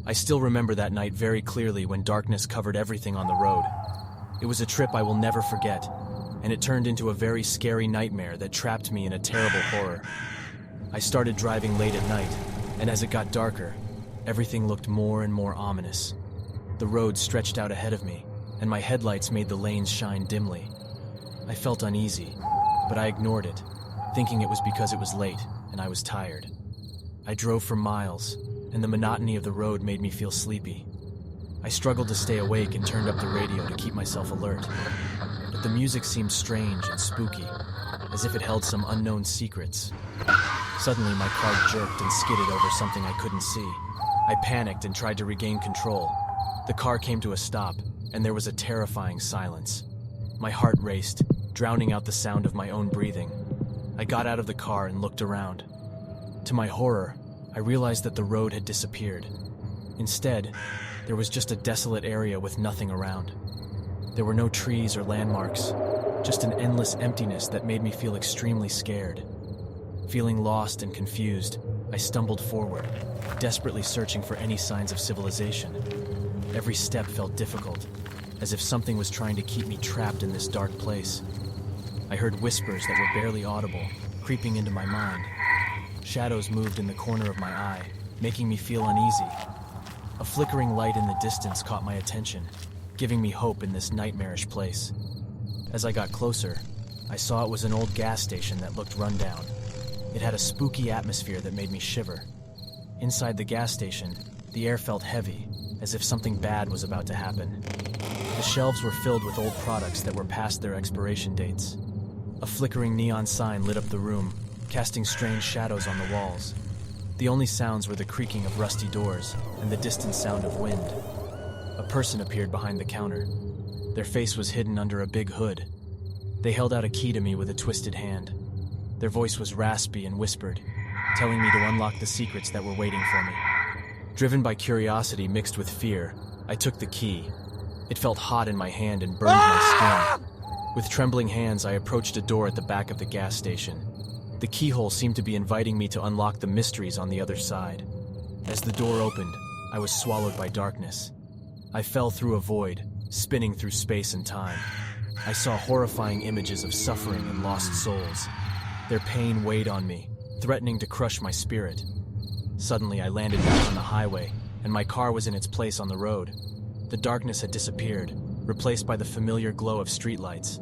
I still remember that night very clearly when darkness covered everything on the road. It was a trip I will never forget, and it turned into a very scary nightmare that trapped me in a terrible horror. I started driving late at night, and as it got darker, everything looked more and more ominous. The road stretched out ahead of me, and my headlights made the lanes shine dimly. I felt uneasy, but I ignored it, thinking it was because it was late and I was tired. I drove for miles, and the monotony of the road made me feel sleepy. I struggled to stay awake and turned up the radio to keep myself alert. But the music seemed strange and spooky, as if it held some unknown secrets. Suddenly, my car jerked and skidded over something I couldn't see. I panicked and tried to regain control. The car came to a stop, and there was a terrifying silence. My heart raced, drowning out the sound of my own breathing. I got out of the car and looked around. To my horror, I realized that the road had disappeared. Instead, there was just a desolate area with nothing around. There were no trees or landmarks, just an endless emptiness that made me feel extremely scared. Feeling lost and confused, I stumbled forward, desperately searching for any signs of civilization. Every step felt difficult, as if something was trying to keep me trapped in this dark place. I heard whispers that were barely audible, creeping into my mind. Shadows moved in the corner of my eye, making me feel uneasy. A flickering light in the distance caught my attention, giving me hope in this nightmarish place. As I got closer, I saw it was an old gas station that looked run down. It had a spooky atmosphere that made me shiver. Inside the gas station, the air felt heavy, as if something bad was about to happen. The shelves were filled with old products that were past their expiration dates. A flickering neon sign lit up the room, casting strange shadows on the walls. The only sounds were the creaking of rusty doors and the distant sound of wind. A person appeared behind the counter. Their face was hidden under a big hood. They held out a key to me with a twisted hand. Their voice was raspy and whispered, telling me to unlock the secrets that were waiting for me. Driven by curiosity mixed with fear, I took the key. It felt hot in my hand and burned my skin. With trembling hands, I approached a door at the back of the gas station. The keyhole seemed to be inviting me to unlock the mysteries on the other side. As the door opened, I was swallowed by darkness. I fell through a void, spinning through space and time. I saw horrifying images of suffering and lost souls. Their pain weighed on me, threatening to crush my spirit. Suddenly, I landed back on the highway, and my car was in its place on the road. The darkness had disappeared, replaced by the familiar glow of streetlights.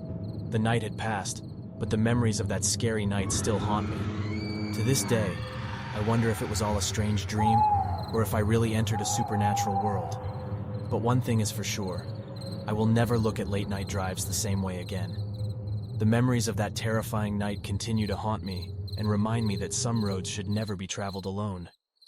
The night had passed, but the memories of that scary night still haunt me. To this day, I wonder if it was all a strange dream, or if I really entered a supernatural world. But one thing is for sure, I will never look at late-night drives the same way again. The memories of that terrifying night continue to haunt me and remind me that some roads should never be traveled alone.